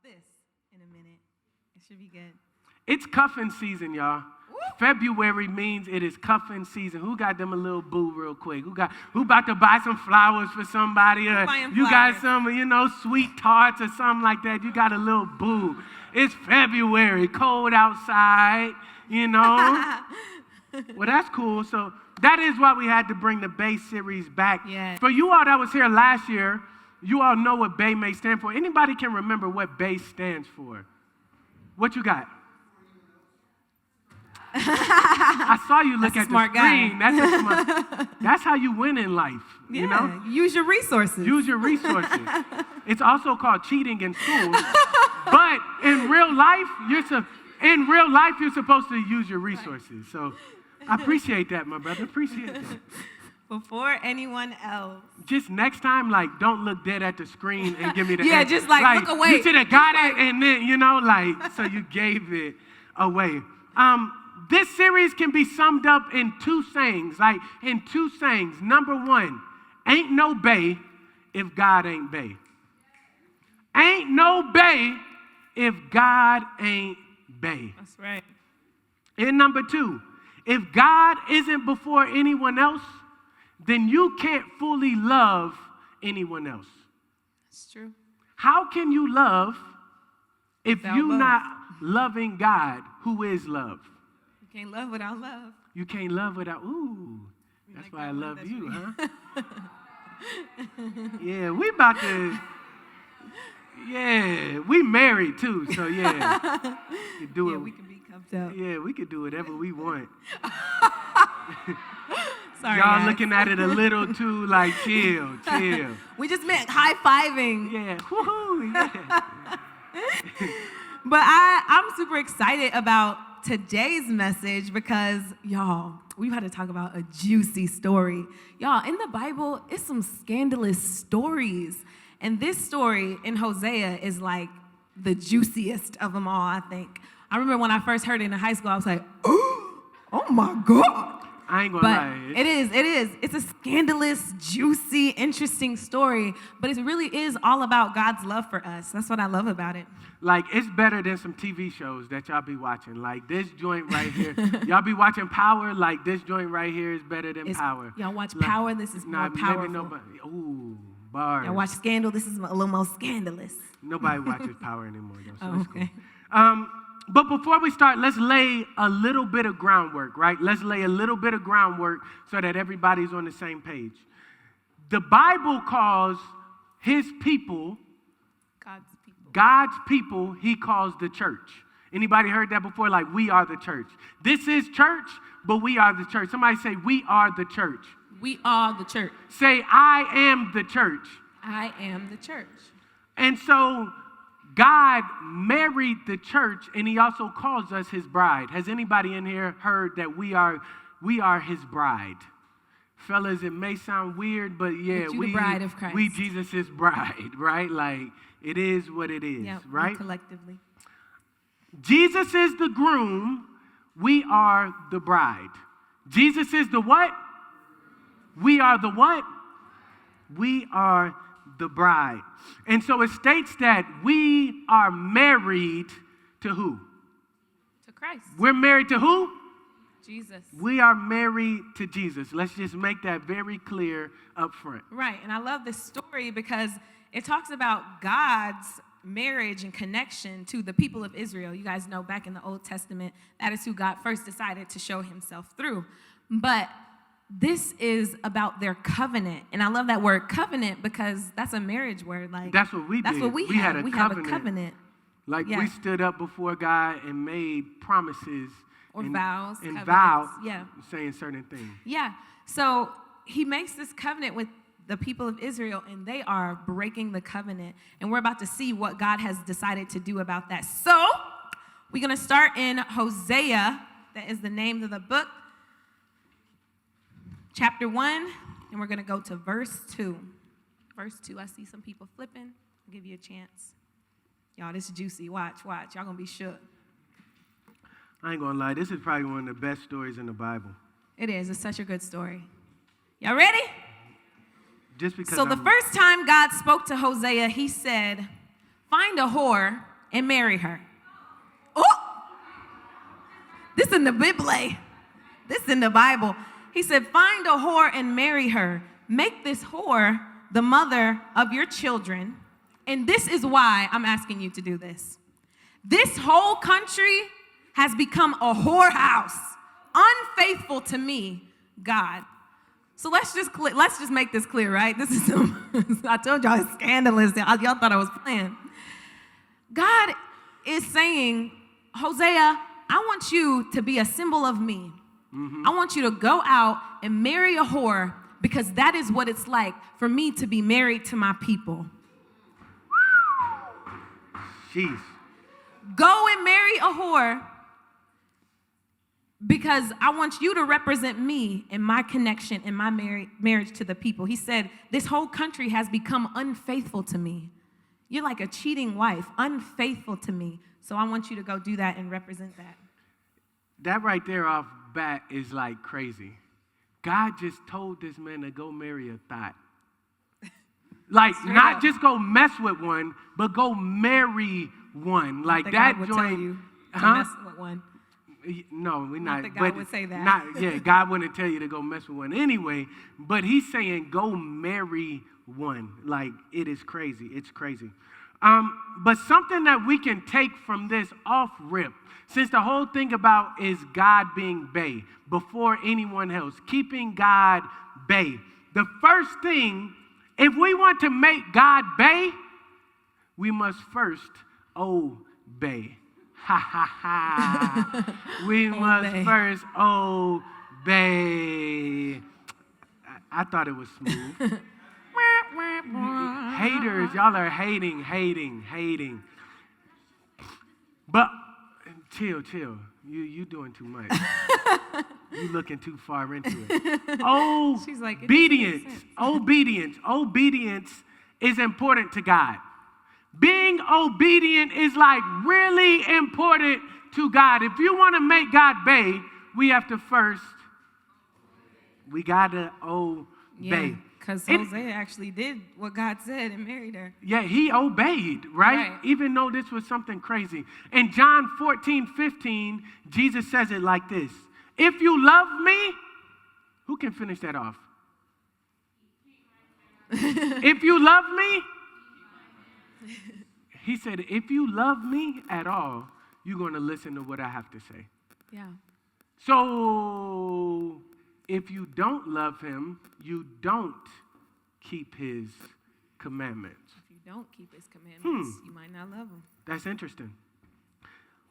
this in a minute. It should be good. It's cuffing season, y'all. Woo! February means it is cuffing season. Who got them a little boo real quick? Who about to buy some flowers for somebody? Or you got some, sweet tarts or something like that. You got a little boo. It's February, cold outside, Well, that's cool. So that is why we had to bring the B.A.E series back. Yes. For you all that was here last year, you all know what B.A.E may stand for. Anybody can remember what B.A.E stands for? What you got? I saw you look at the screen. That's how you win in life, Use your resources. Use your resources. It's also called cheating in school. But in real life, you're supposed to use your resources. So I appreciate that, my brother. Appreciate that. Before anyone else. Just next time, don't look dead at the screen and give me the answer. Just look away. You should have got it, and then, so you gave it away. This series can be summed up in two sayings, Number one, ain't no B.A.E if God ain't B.A.E. Ain't no B.A.E if God ain't B.A.E. That's right. And number two, if God isn't before anyone else, then you can't fully love anyone else. That's true. How can you love if you're not loving God, who is love? You can't love without love. You can't love without, that's why I love you, huh? Yeah, we about to, we married too, so we can be cuffed up. Yeah, we could do whatever we want. Sorry, y'all guys. Looking at it a little too chill. We just meant high-fiving. Yeah, woohoo, yeah. But I'm super excited about today's message because, y'all, we've had to talk about a juicy story. Y'all, in the Bible, it's some scandalous stories. And this story in Hosea is the juiciest of them all, I think. I remember when I first heard it in high school, I was like, oh my God. I ain't gonna lie. It is. It's a scandalous, juicy, interesting story, but it really is all about God's love for us. That's what I love about it. It's better than some TV shows that y'all be watching. This joint right here. Y'all be watching Power. This joint right here is better than Power. Y'all watch Power. This is more powerful. Nobody. Ooh, bars. Y'all watch Scandal. This is a little more scandalous. Nobody watches Power anymore, though. So okay. Cool. But before we start, let's lay a little bit of groundwork, right? Let's lay a little bit of groundwork so that everybody's on the same page. The Bible calls his people, God's people, he calls the church. Anybody heard that before? We are the church. This is church, but we are the church. Somebody say, we are the church. We are the church. Say, I am the church. I am the church. And so God married the church, and he also calls us his bride. Has anybody in here heard that we are his bride? Fellas, it may sound weird, but the bride of Christ. We Jesus' bride, right? It is what it is, right? Collectively. Jesus is the groom. We are the bride. Jesus is the what? We are the what? We are the bride. And so it states that we are married to who? To Christ. We're married to who? Jesus. We are married to Jesus. Let's just make that very clear up front. Right. And I love this story because it talks about God's marriage and connection to the people of Israel. You guys know back in the Old Testament, that is who God first decided to show himself through. But this is about their covenant. And I love that word covenant because that's a marriage word. That's what we did. That's what we have. We have a covenant. We stood up before God and made promises. Or vows. And vows. Yeah. Saying certain things. Yeah. So he makes this covenant with the people of Israel, and they are breaking the covenant. And we're about to see what God has decided to do about that. So we're going to start in Hosea. That is the name of the book. Chapter 1, and we're going to go to verse 2. Verse 2, I see some people flipping. I'll give you a chance. Y'all, this is juicy. Watch. Y'all going to be shook. I ain't going to lie. This is probably one of the best stories in the Bible. It is. It's such a good story. Y'all ready? Just because the first time God spoke to Hosea, he said, find a whore and marry her. Oh! This in the Bible. This in the Bible. He said, find a whore and marry her. Make this whore the mother of your children. And this is why I'm asking you to do this. This whole country has become a whorehouse, unfaithful to me, God. So let's just make this clear, right? This is I told y'all it's scandalous. Y'all thought I was playing. God is saying, Hosea, I want you to be a symbol of me. I want you to go out and marry a whore because that is what it's like for me to be married to my people. Jeez. Go and marry a whore because I want you to represent me in my connection and my marriage to the people. He said, this whole country has become unfaithful to me. You're like a cheating wife, unfaithful to me. So I want you to go do that and represent that. That right there off bat is like crazy. God just told this man to go marry a thought. Like, not just go mess with one, but go marry one. Like that God would joint. tell you to mess with one. No, we're not. Not that God would say that. God wouldn't tell you to go mess with one anyway. But he's saying go marry one. Like, it is crazy. It's crazy. But something that we can take from this off rip, since the whole thing about is God being B.A.E. before anyone else, keeping God B.A.E. The first thing, if we want to make God B.A.E., we must first obey. Ha ha ha. We must first obey. I thought it was smooth. Haters, y'all are hating. But chill. You doing too much. You looking too far into it. She's like, Obedience is important to God. Being obedient is like really important to God. If you want to make God B.A.E., we have to first, we got to obey. Yeah, because Hosea actually did what God said and married her. Yeah, he obeyed, right? Even though this was something crazy. In John 14:15, Jesus says it like this. If you love me, who can finish that off? If you love me, he said, if you love me at all, you're going to listen to what I have to say. Yeah. So if you don't love him, you don't keep his commandments. If you don't keep his commandments, you might not love him. That's interesting.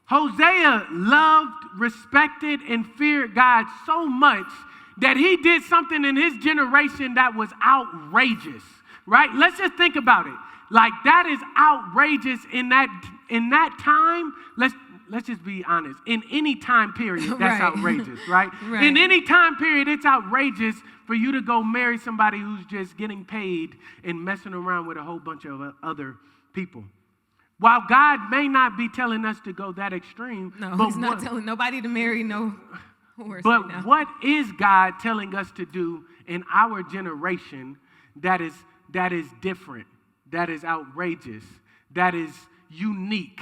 Hosea loved, respected, and feared God so much that he did something in his generation that was outrageous, right? Let's just think about it. Like, that is outrageous in that time. Let's just be honest. In any time period, that's outrageous, right? In any time period, it's outrageous for you to go marry somebody who's just getting paid and messing around with a whole bunch of other people. While God may not be telling us to go that extreme. No, he's not telling nobody to marry no horse but right now. What is God telling us to do in our generation that is different, that is outrageous, that is unique,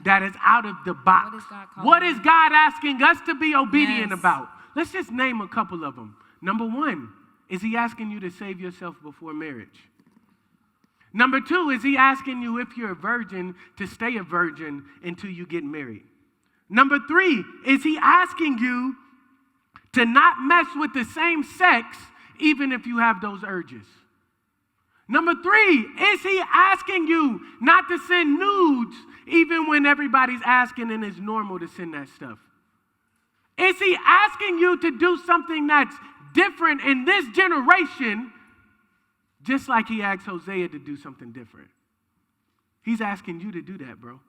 that is out of the box? What is God asking us to be obedient about? Let's just name a couple of them. Number one, is he asking you to save yourself before marriage? Number two, is he asking you, if you're a virgin, to stay a virgin until you get married? Number three, is he asking you to not mess with the same sex even if you have those urges? Number three, is he asking you not to send nudes even when everybody's asking and it's normal to send that stuff? Is he asking you to do something that's different in this generation, just like he asked Hosea to do something different? He's asking you to do that, bro.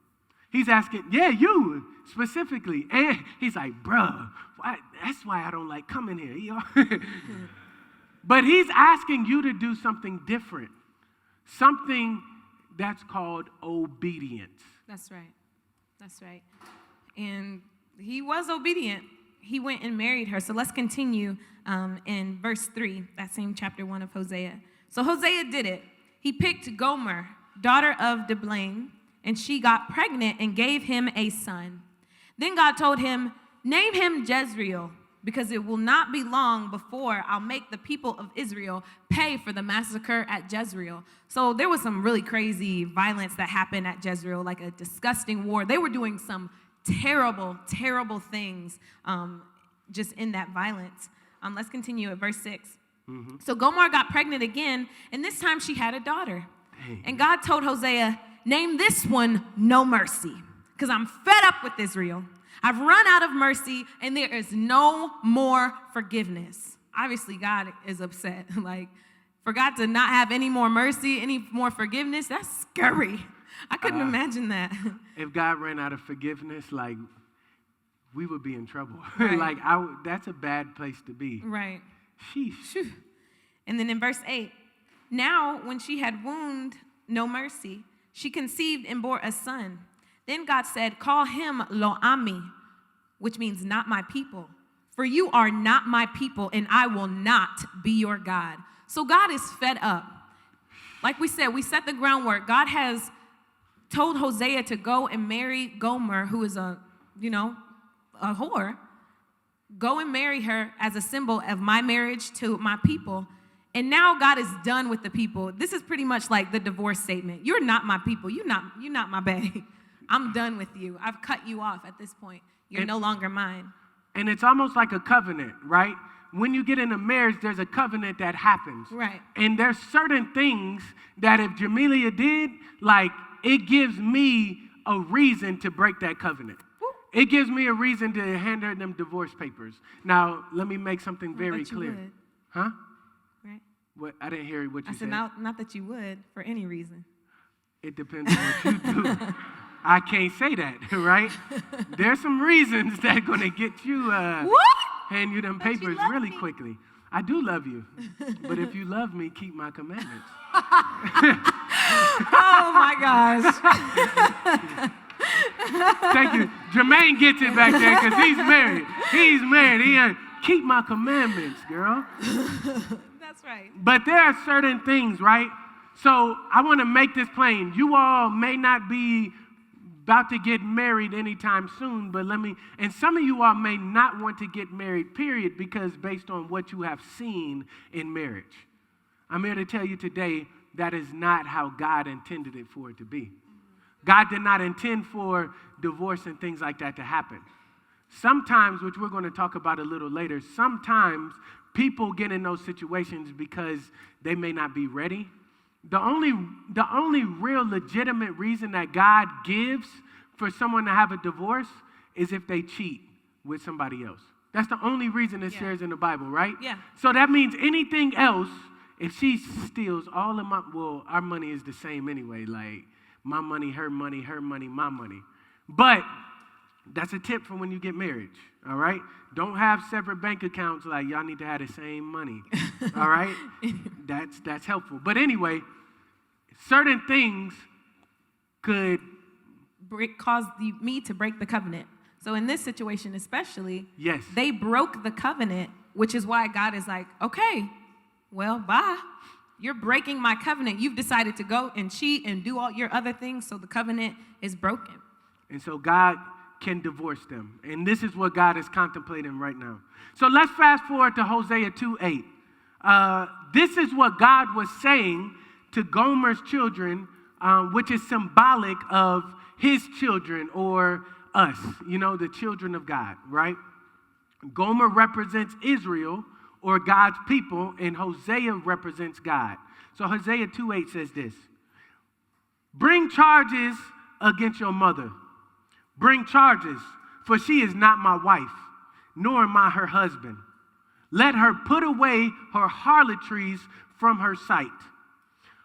He's asking, you specifically. And he's like, bruh, that's why I don't like coming here. But he's asking you to do something different, something that's called obedience. That's right. And he was obedient. He went and married her. So let's continue in verse 3, that same chapter 1 of Hosea. So Hosea did it. He picked Gomer, daughter of B.A.E., and she got pregnant and gave him a son. Then God told him, name him Jezreel, because it will not be long before I'll make the people of Israel pay for the massacre at Jezreel. So there was some really crazy violence that happened at Jezreel, like a disgusting war. They were doing some terrible, terrible things just in that violence. Let's continue at verse 6. Mm-hmm. So Gomer got pregnant again, and this time she had a daughter. Dang. And God told Hosea, name this one No Mercy, because I'm fed up with Israel. I've run out of mercy, and there is no more forgiveness. Obviously, God is upset. Like, for God to not have any more mercy, any more forgiveness, that's scary. I couldn't imagine that. If God ran out of forgiveness, like, we would be in trouble. Right. That's a bad place to be. Right. Sheesh. And then in verse 8, now when she had wounded No Mercy, she conceived and bore a son. Then God said, call him Lo-Ami, which means not my people. For you are not my people, and I will not be your God. So God is fed up. Like we said, we set the groundwork. God has told Hosea to go and marry Gomer, who is a whore. Go and marry her as a symbol of my marriage to my people. And now God is done with the people. This is pretty much like the divorce statement. You're not my people. You're not my bae. I'm done with you. I've cut you off at this point. You're no longer mine. And it's almost like a covenant, right? When you get in a marriage, there's a covenant that happens. Right. And there's certain things that if Jamelia did, like, it gives me a reason to break that covenant. It gives me a reason to hand her them divorce papers. Now, let me make something very clear. Would. Huh? Right. What? I didn't hear what you said. I said not that you would for any reason. It depends on what you do. I can't say that, right? There's some reasons that are going to get you, hand you them papers really quickly. I do love you, but if you love me, keep my commandments. Oh, my gosh. Thank you. Jermaine gets it back there because he's married. He's married. Keep my commandments, girl. That's right. But there are certain things, right? So I want to make this plain. You all may not be about to get married anytime soon, and some of you all may not want to get married, period, because based on what you have seen in marriage. I'm here to tell you today that is not how God intended it for it to be. God did not intend for divorce and things like that to happen. Sometimes, which we're going to talk about a little later, sometimes people get in those situations because they may not be ready. The only real legitimate reason that God gives for someone to have a divorce is if they cheat with somebody else. That's the only reason it shares in the Bible, right? Yeah. So that means anything else, if she steals all of our money is the same anyway, like my money, my money. But that's a tip for when you get married, all right? Don't have separate bank accounts like y'all need to have the same money, all right? That's helpful. But anyway, certain things could cause me to break the covenant. So in this situation especially, yes, they broke the covenant, which is why God is like, okay, well, bye. You're breaking my covenant. You've decided to go and cheat and do all your other things, so the covenant is broken. And so God can divorce them. And this is what God is contemplating right now. So let's fast forward to Hosea 2:8. This is what God was saying to Gomer's children, which is symbolic of his children or us, the children of God, right? Gomer represents Israel or God's people, and Hosea represents God. So Hosea 2:8 says this: bring charges against your mother. Bring charges, for she is not my wife, nor am I her husband. Let her put away her harlotries from her sight,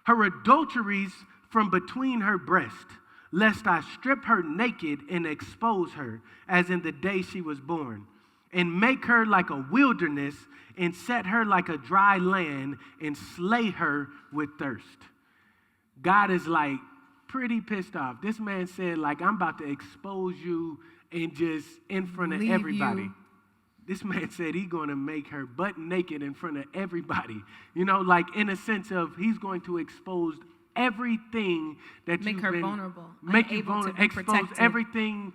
her adulteries from between her breast, lest I strip her naked and expose her, as in the day she was born, and make her like a wilderness, and set her like a dry land, and slay her with thirst. God is like pretty pissed off. This man said, like, I'm about to expose you and just in front of everybody. You. This man said he's going to make her butt naked in front of everybody. Like in a sense of he's going to expose everything that Make you've her been, vulnerable, make you unable to vulnerable, be expose protected. everything,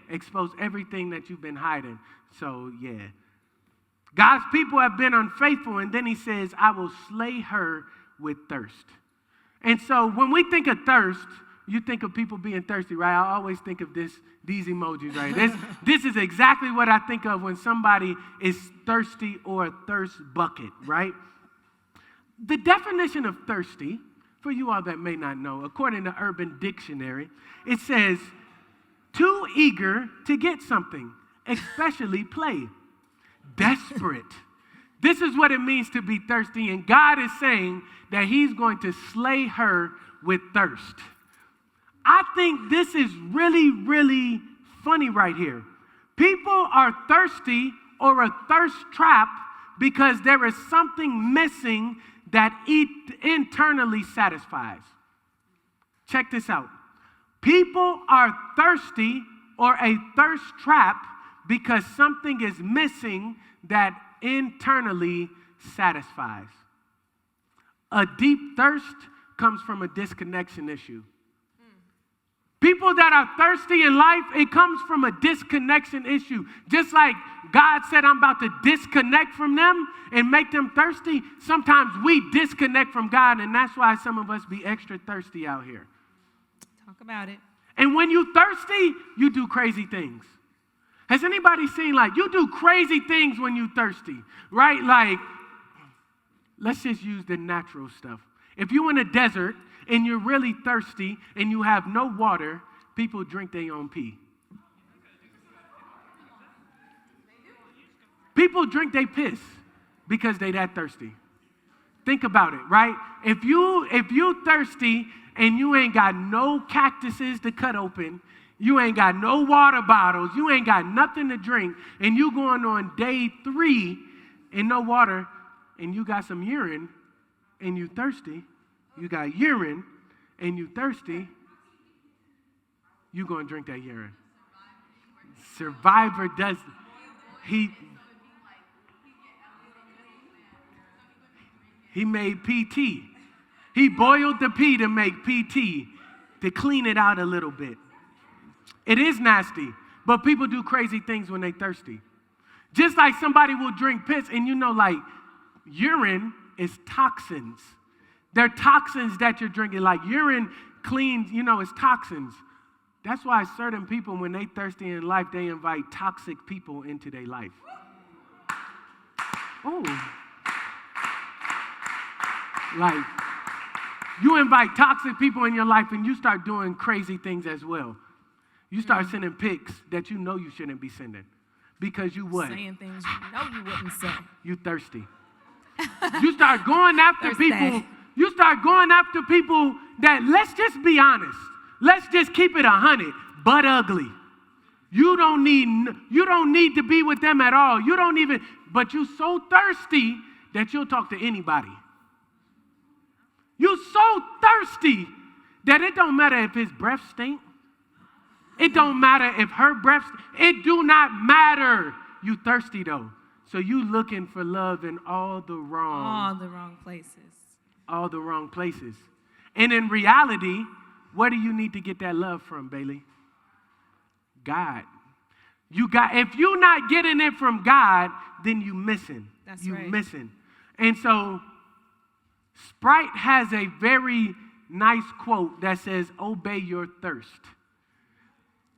expose everything that you've been hiding. So, God's people have been unfaithful, and then he says, I will slay her with thirst. And so when we think of thirst, you think of people being thirsty, right? I always think of these emojis, right? This is exactly what I think of when somebody is thirsty or a thirst bucket, right? The definition of thirsty, for you all that may not know, according to Urban Dictionary, it says, too eager to get something, especially play. Desperate. This is what it means to be thirsty, and God is saying that he's going to slay her with thirst. I think this is really, really funny right here. People are thirsty or a thirst trap because there is something missing that internally satisfies. Check this out. People are thirsty or a thirst trap because something is missing that internally satisfies. A deep thirst comes from a disconnection issue. People that are thirsty in life, it comes from a disconnection issue. Just like God said, I'm about to disconnect from them and make them thirsty, sometimes we disconnect from God, and that's why some of us be extra thirsty out here. Talk about it. And when you thirsty, you do crazy things. Has anybody seen, like, you do crazy things when you thirsty, right? Like, let's just use the natural stuff. If you're in a desert and you're really thirsty and you have no water, people drink their own pee. People drink their piss because they that thirsty. Think about it, right? If you thirsty and you ain't got no cactuses to cut open, you ain't got no water bottles, you ain't got nothing to drink, and you going on day 3 and no water, and you got some urine and you thirsty, you got urine and you thirsty, you going to drink that urine. Survivor does, he made PT. He boiled the pee to make PT, to clean it out a little bit. It is nasty, but people do crazy things when they thirsty. Just like somebody will drink piss, and you know, like, urine is toxins. They're toxins that you're drinking. Like, urine cleans, it's toxins. That's why certain people, when they thirsty in life, they invite toxic people into their life. Oh. Like, you invite toxic people in your life, and you start doing crazy things as well. You start sending pics that you know you shouldn't be sending. Because you what? Saying things you know you wouldn't say. You thirsty. You start going after people. You start going after people that, let's just be honest. Let's just keep it 100, but ugly. You don't need to be with them at all. But you so thirsty that you'll talk to anybody. You so thirsty that it don't matter if his breath stink. It don't matter if her breath, it do not matter. You thirsty though. So you looking for love in all the wrong places. All the wrong places. And in reality, where do you need to get that love from, Bailey? God. If you're not getting it from God, then you missing. That's you right. Missing. And so Sprite has a very nice quote that says, obey your thirst.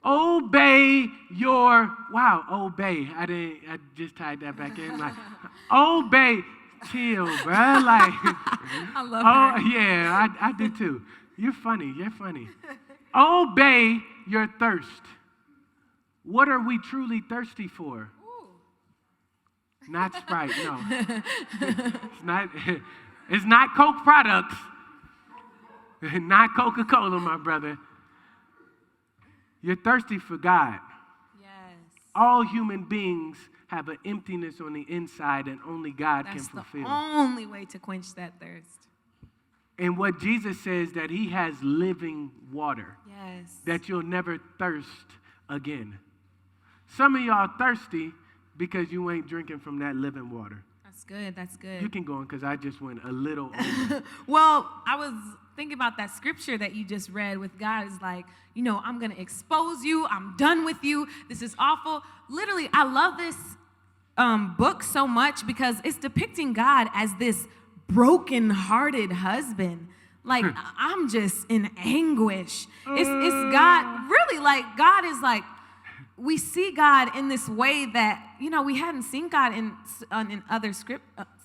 Obey. I just tied that back in. Like, obey. Chill, bro. Like, I love that. Yeah, I do too. You're funny. Obey your thirst. What are we truly thirsty for? Ooh. Not Sprite, no. It's not Coke products. Not Coca-Cola, my brother. You're thirsty for God. Yes. All human beings have an emptiness on the inside, and only God can fulfill. That's the only way to quench that thirst. And what Jesus says, that he has living water. Yes. That you'll never thirst again. Some of y'all thirsty because you ain't drinking from that living water. That's good. That's good. You can go on because I just went a little over. Well, I was thinking about that scripture that you just read with God is like, I'm going to expose you. I'm done with you. This is awful. Literally, I love this book so much because it's depicting God as this broken-hearted husband. Like, I'm just in anguish. It's God, really, like, God is like, we see God in this way that, we hadn't seen God in other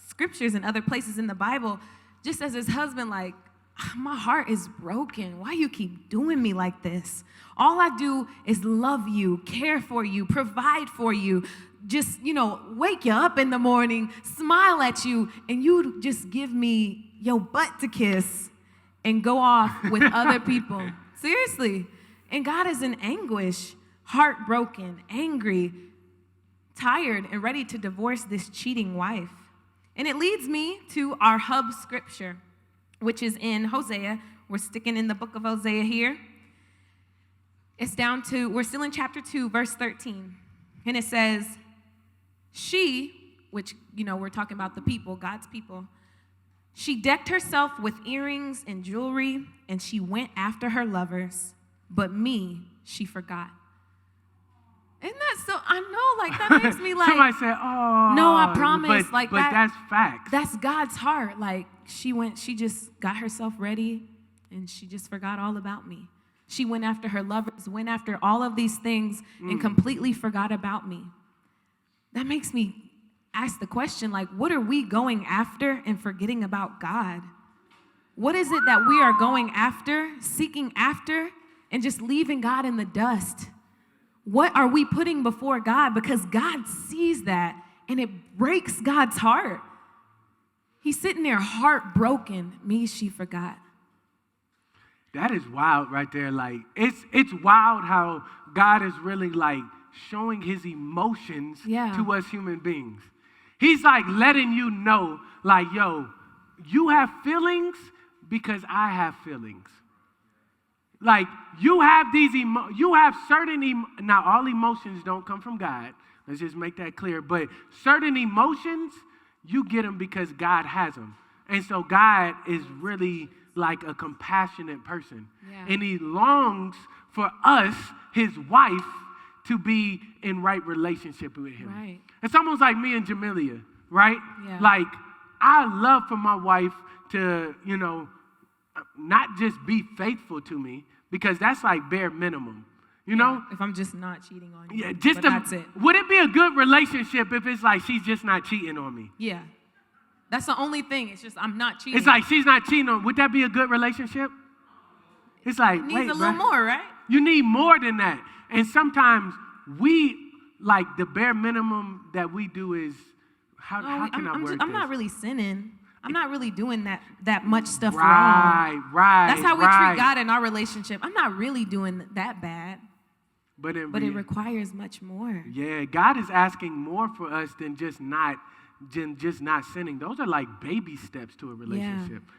scriptures and other places in the Bible, just as his husband, like, my heart is broken. Why you keep doing me like this? All I do is love you, care for you, provide for you, just, wake you up in the morning, smile at you, and you just give me your butt to kiss and go off with other people. Seriously. And God is in anguish, heartbroken, angry, tired, and ready to divorce this cheating wife. And it leads me to our hub scripture, which is in Hosea. We're sticking in the book of Hosea here. We're still in chapter 2, verse 13. And it says, she, which, we're talking about the people, God's people, she decked herself with earrings and jewelry, and she went after her lovers, but me she forgot. Isn't that so? I know, like, that makes me like. Somebody said, oh. No, I promise. But that's facts. That's God's heart. Like, she just got herself ready, and she just forgot all about me. She went after her lovers, went after all of these things, and completely forgot about me. That makes me ask the question, like, what are we going after and forgetting about God? What is it that we are going after, seeking after, and just leaving God in the dust? What are we putting before God? Because God sees that, and it breaks God's heart. He's sitting there heartbroken. Me, she forgot. That is wild right there. Like, it's wild how God is really, like, showing his emotions to us human beings. He's, like, letting you know, like, yo, you have feelings because I have feelings. Like, you have now all emotions don't come from God. Let's just make that clear. But certain emotions, you get them because God has them. And so God is really like a compassionate person. Yeah. And he longs for us, his wife, to be in right relationship with him. Right. It's almost like me and Jamelia, right? Yeah. Like, I love for my wife to, not just be faithful to me, because that's like bare minimum, you know? If I'm just not cheating on you. Yeah, that's it. Would it be a good relationship if it's like she's just not cheating on me? Yeah. That's the only thing. It's just I'm not cheating. It's like she's not cheating on. Would that be a good relationship? It's like, needs a little more, right? You need more than that. And sometimes we, like, the bare minimum that we do is, how can I word this? I'm not really sinning. I'm not really doing that much stuff wrong. Right. That's how we treat God in our relationship. I'm not really doing that bad. But it requires much more. Yeah, God is asking more for us than just not sinning. Those are like baby steps to a relationship. Yeah.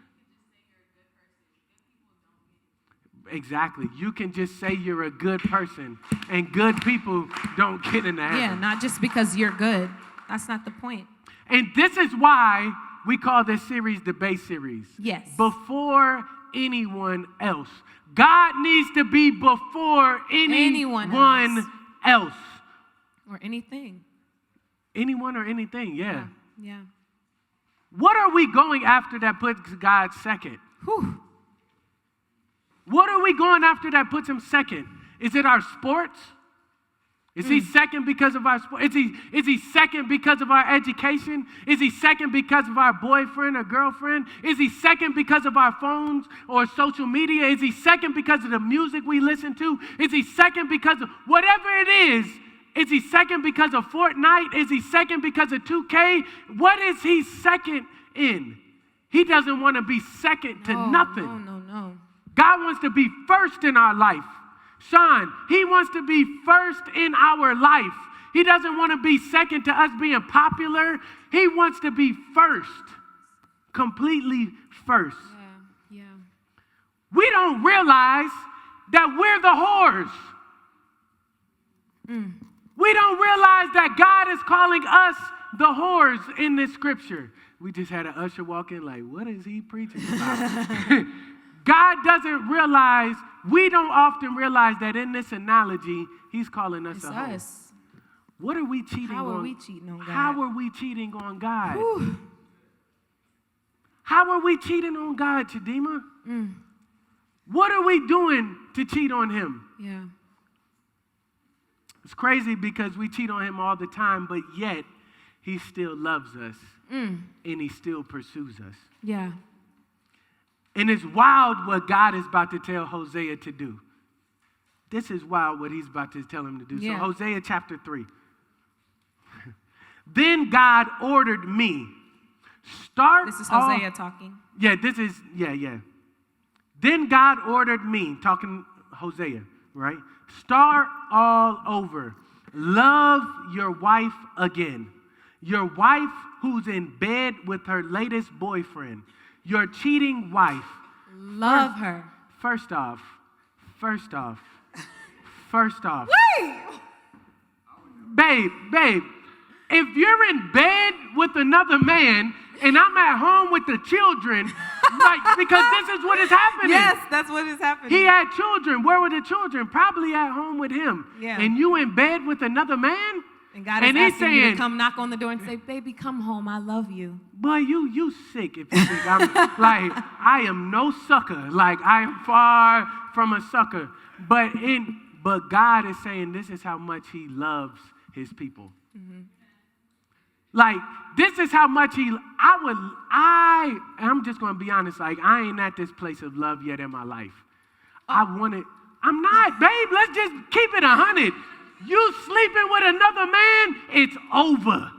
Exactly. You can just say you're a good person, and good people don't get in the heaven. Yeah, not just because you're good. That's not the point. And this is why we call this series the B.A.E. series. Yes. Before anyone else. God needs to be before anyone else. Or anything. Anyone or anything, yeah. Yeah. What are we going after that puts God second? Whew. What are we going after that puts him second? Is it our sports? Is he second because of our sport? Is he second because of our education? Is he second because of our boyfriend or girlfriend? Is he second because of our phones or social media? Is he second because of the music we listen to? Is he second because of whatever it is? Is he second because of Fortnite? Is he second because of 2K? What is he second in? He doesn't want to be second to nothing. No. God wants to be first in our life. Sean, he wants to be first in our life. He doesn't want to be second to us being popular. He wants to be first, completely first. Yeah. We don't realize that we're the whores. We don't realize that God is calling us the whores in this scripture. We just had an usher walk in like, what is he preaching about? God doesn't realize, we don't often realize that in this analogy, he's calling us a hoe. Us. What are we cheating on? How are we cheating on God? How are we cheating on God? Whew. How are we cheating on God, Chidima? What are we doing to cheat on him? Yeah. It's crazy because we cheat on him all the time, but yet he still loves us and he still pursues us. Yeah. And it's wild what God is about to tell Hosea to do. This is wild what he's about to tell him to do. Yeah. So Hosea chapter 3. Then God ordered me, start. This is Hosea talking. Yeah, yeah. Then God ordered me, talking Hosea, right? Start all over. Love your wife again. Your wife who's in bed with her latest boyfriend. Your cheating wife. Love her. First off. Wait! Babe, if you're in bed with another man and I'm at home with the children, like, because this is what is happening. Yes, that's what is happening. He had children. Where were the children? Probably at home with him. Yeah. And you in bed with another man? And God is and he's asking you saying, to come knock on the door and say, baby, come home. I love you. Boy, you sick if you think I'm, like, I am no sucker. Like, I am far from a sucker. But God is saying this is how much he loves his people. Mm-hmm. Like, this is how much I'm just going to be honest, like, I ain't at this place of love yet in my life. I'm not, babe, let's just keep it 100. You sleeping with another man, it's over.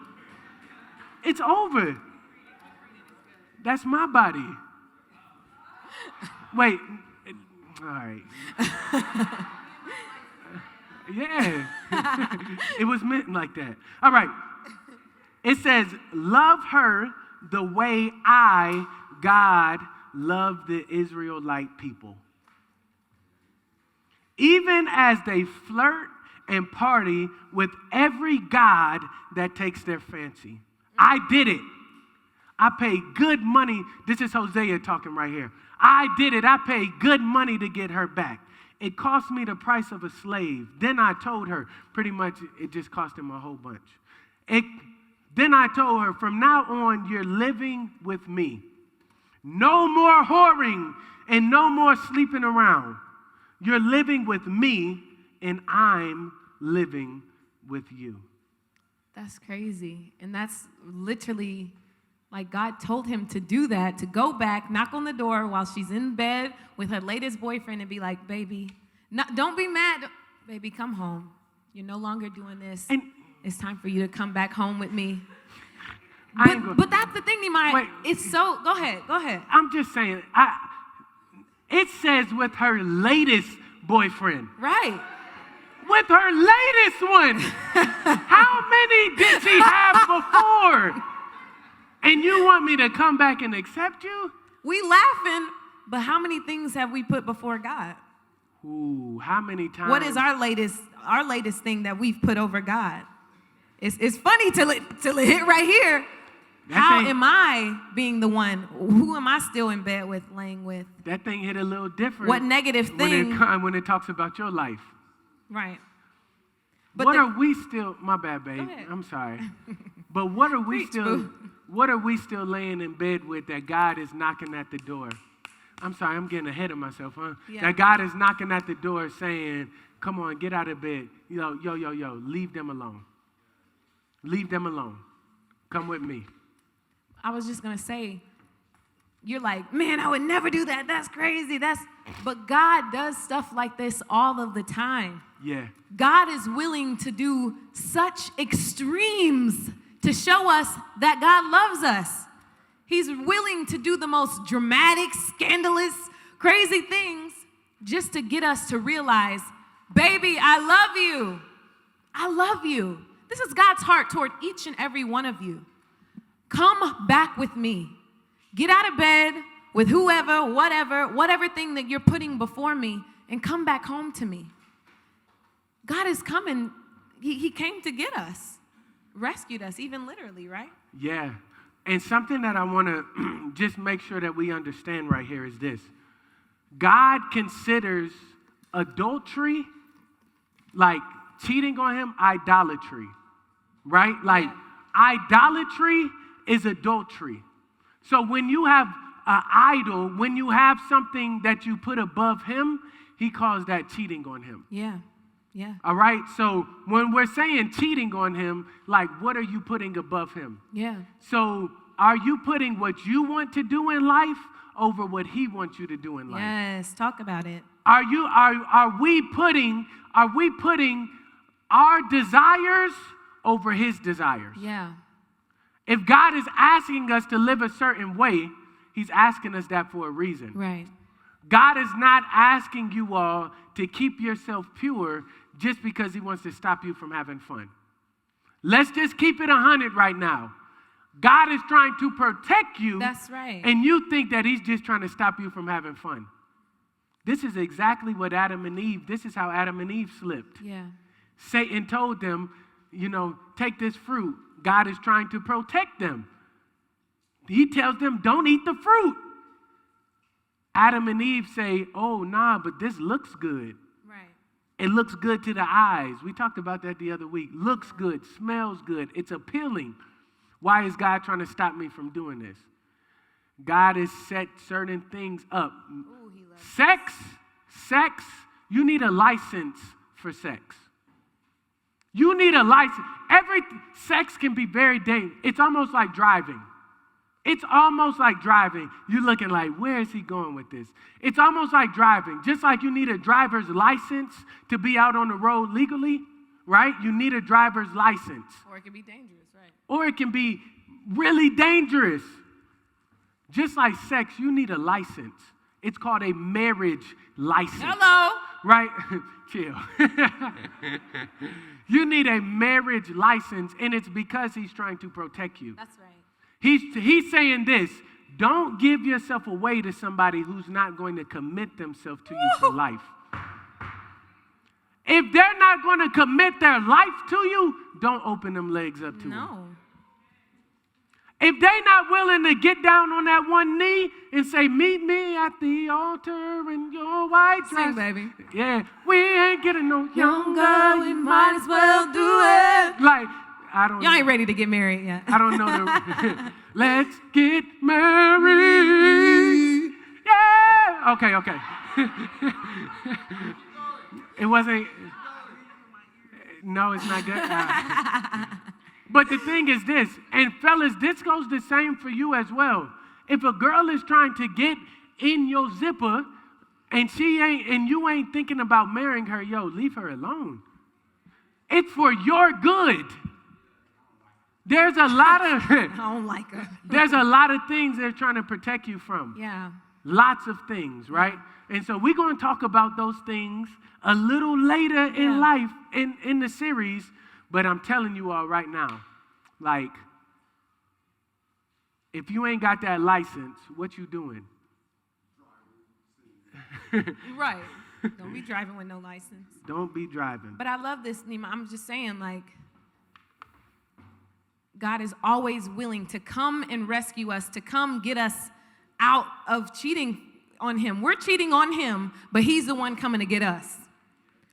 It's over. That's my body. Wait, all right. Yeah, it was meant like that. All right. It says, love her the way I, God, love the Israelite people. Even as they flirt and party with every god that takes their fancy. I did it. I paid good money. This is Hosea talking right here. I did it. I paid good money to get her back. It cost me the price of a slave. Then I told her, pretty much it just cost him a whole bunch. Then I told her, from now on, you're living with me. No more whoring and no more sleeping around. You're living with me and I'm living with you. That's crazy. And that's literally like God told him to do that, to go back, knock on the door while she's in bed with her latest boyfriend and be like, baby, don't be mad. Baby, come home. You're no longer doing this. And it's time for you to come back home with me. But that's the thing, Nehemiah. It's so, go ahead. I'm just saying, it says with her latest boyfriend. Right. With her latest one. How many did she have before? And you want me to come back and accept you? We laughing, but how many things have we put before God? Ooh, how many times? What is our latest thing that we've put over God? It's funny till it hit right here. How am I being the one? Who am I still in bed with, laying with? That thing hit a little different. What negative thing? When it talks about your life. Right. But what are we still, my bad, babe. Go ahead. I'm sorry. But what are we still laying in bed with that God is knocking at the door? I'm sorry, I'm getting ahead of myself, huh? Yeah. That God is knocking at the door saying, come on, get out of bed. Yo, leave them alone. Leave them alone. Come with me. I was just going to say, you're like, man, I would never do that. That's crazy. But God does stuff like this all of the time. Yeah. God is willing to do such extremes to show us that God loves us. He's willing to do the most dramatic, scandalous, crazy things just to get us to realize, baby, I love you. I love you. This is God's heart toward each and every one of you. Come back with me. Get out of bed with whoever, whatever thing that you're putting before me, and come back home to me. God is coming. He came to get us. rescued us, even literally, right? Yeah. And something that I want to just make sure that we understand right here is this. God considers adultery, like cheating on him, idolatry, right? Like idolatry is adultery. So when you have an idol, when you have something that you put above him, he calls that cheating on him. Yeah. All right? So when we're saying cheating on him, like what are you putting above him? Yeah. So are you putting what you want to do in life over what he wants you to do in life? Yes, talk about it. Are we putting our desires over his desires? Yeah. If God is asking us to live a certain way, he's asking us that for a reason. Right. God is not asking you all to keep yourself pure just because he wants to stop you from having fun. Let's just keep it 100 right now. God is trying to protect you. That's right. And you think that he's just trying to stop you from having fun. This is exactly what Adam and Eve, this is how Adam and Eve slipped. Yeah. Satan told them, take this fruit. God is trying to protect them. He tells them, don't eat the fruit. Adam and Eve say, oh, nah, but this looks good. Right. It looks good to the eyes. We talked about that the other week. Looks good, smells good. It's appealing. Why is God trying to stop me from doing this? God has set certain things up. Ooh, he loves Sex, you need a license for sex. You need a license. Sex can be very dangerous. It's almost like driving. You're looking like, where is he going with this? It's almost like driving. Just like you need a driver's license to be out on the road legally, right? You need a driver's license. Or it can be dangerous, right? Or it can be really dangerous. Just like sex, you need a license. It's called a marriage license. Hello. Right? Chill. You need a marriage license, and it's because he's trying to protect you. That's right. He's saying this, don't give yourself away to somebody who's not going to commit themselves to you for life. If they're not going to commit their life to you, don't open them legs up to them. No. If they're not willing to get down on that one knee and say, meet me at the altar in your white dress. Sing, baby. Yeah, we ain't getting no younger. We might as well do it. Like, I don't Y'all ain't ready to get married yet. I don't know the let's get married. Yeah. Okay. It wasn't. No, it's not good. But the thing is this, and fellas, this goes the same for you as well. If a girl is trying to get in your zipper and you ain't thinking about marrying her, leave her alone. It's for your good. There's a lot of I don't like her. There's a lot of things they're trying to protect you from. Yeah. Lots of things, right? And so we're going to talk about those things a little later in life in the series, but I'm telling you all right now, like, if you ain't got that license, what you doing? Right. Don't be driving with no license. Don't be driving. But I love this, Nima. I'm just saying, like, God is always willing to come and rescue us, to come get us out of cheating on him. We're cheating on him, but he's the one coming to get us.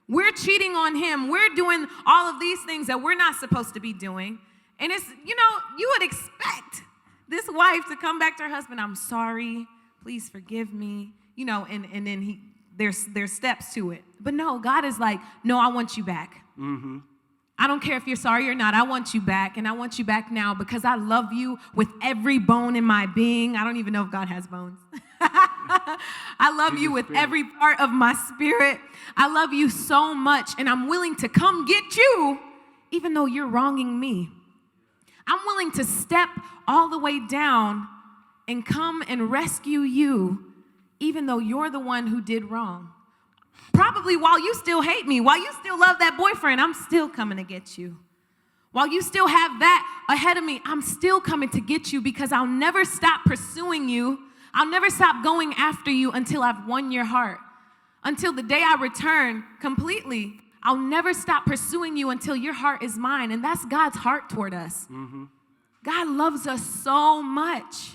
We're cheating on him. We're doing all of these things that we're not supposed to be doing. And it's, you would expect this wife to come back to her husband, I'm sorry, please forgive me, and then there's steps to it. But no, God is like, no, I want you back. Mm-hmm. I don't care if you're sorry or not. I want you back, and I want you back now because I love you with every bone in my being. I don't even know if God has bones. I love you with every part of my spirit. I love you so much, and I'm willing to come get you even though you're wronging me. I'm willing to step all the way down and come and rescue you even though you're the one who did wrong. Probably while you still hate me, while you still love that boyfriend, I'm still coming to get you. While you still have that ahead of me, I'm still coming to get you because I'll never stop pursuing you. I'll never stop going after you until I've won your heart. Until the day I return completely, I'll never stop pursuing you until your heart is mine. And that's God's heart toward us. Mm-hmm. God loves us so much.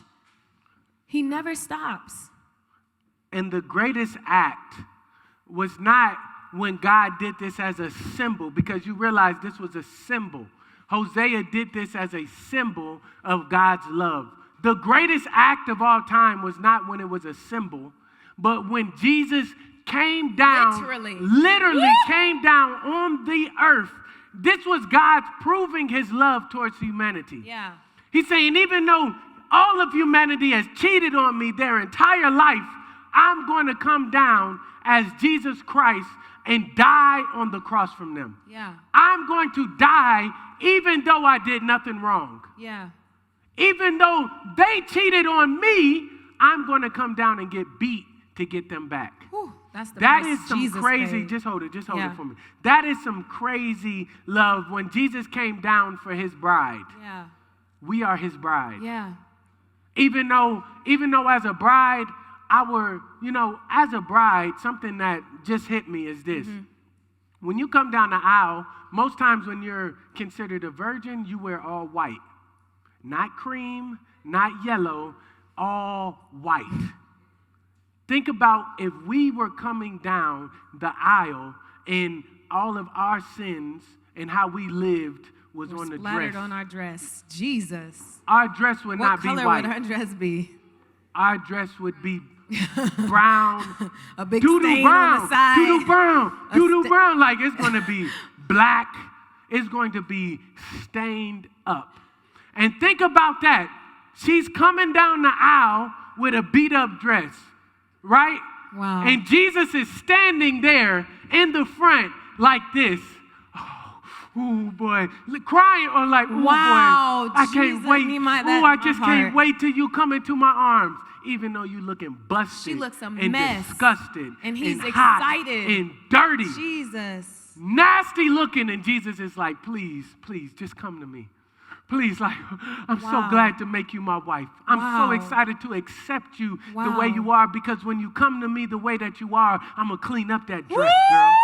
He never stops. And the greatest act was not when God did this as a symbol, because you realize this was a symbol. Hosea did this as a symbol of God's love. The greatest act of all time was not when it was a symbol, but when Jesus came down, literally came down on the earth. This was God proving his love towards humanity. Yeah. He's saying, even though all of humanity has cheated on me their entire life, I'm going to come down as Jesus Christ and die on the cross from them. Yeah. I'm going to die even though I did nothing wrong. Yeah. Even though they cheated on me, I'm going to come down and get beat to get them back. Whew, that's the that price is some Jesus crazy, paid. just hold it for me. That is some crazy love when Jesus came down for his bride. Yeah. We are his bride. Yeah. Even though as a bride, as a bride, something that just hit me is this. Mm-hmm. When you come down the aisle, most times when you're considered a virgin, you wear all white. Not cream, not yellow, all white. Think about if we were coming down the aisle and all of our sins and how we lived was on the dress. Splattered on our dress. Jesus. Our dress would not be white. What color would our dress be? Our dress would be brown. A big stain on the side. Doo-doo brown. Like it's going to be black. It's going to be stained up. And think about that. She's coming down the aisle with a beat up dress, right? Wow. And Jesus is standing there in the front like this. Oh boy, crying or like, oh wow, boy, I can't wait. I just can't wait till you come into my arms. Even though you looking busted, she looks a and mess, disgusted, and he's and excited hot and dirty, Jesus, nasty looking, and Jesus is like, please, just come to me. Please, like, I'm so glad to make you my wife. I'm so excited to accept you the way you are, because when you come to me the way that you are, I'm going to clean up that dress, girl.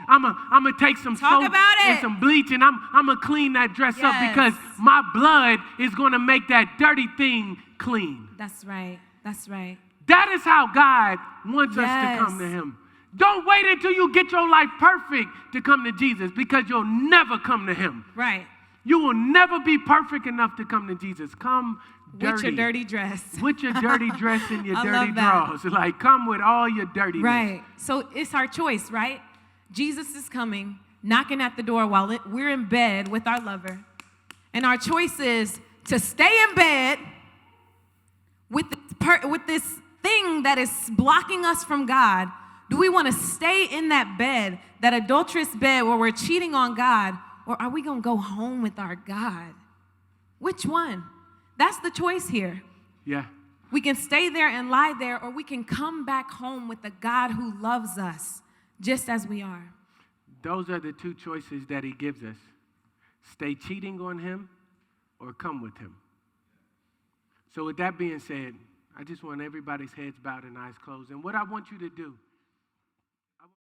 I'm gonna take some soap and some bleach, and I'm gonna clean that dress up, because my blood is gonna make that dirty thing clean. That's right. That's right. That is how God wants us to come to him. Don't wait until you get your life perfect to come to Jesus, because you'll never come to him. Right. You will never be perfect enough to come to Jesus. Come dirty. With your dirty dress. With your dirty dress and your dirty drawers. Like, come with all your dirtiness. Right. So it's our choice, right? Jesus is coming, knocking at the door while we're in bed with our lover. And our choice is to stay in bed with this thing that is blocking us from God. Do we want to stay in that bed, that adulterous bed where we're cheating on God, or are we going to go home with our God? Which one? That's the choice here. Yeah. We can stay there and lie there, or we can come back home with the God who loves us just as we are. Those are the two choices that he gives us. Stay cheating on him or come with him. So with that being said, I just want everybody's heads bowed and eyes closed. And what I want you to do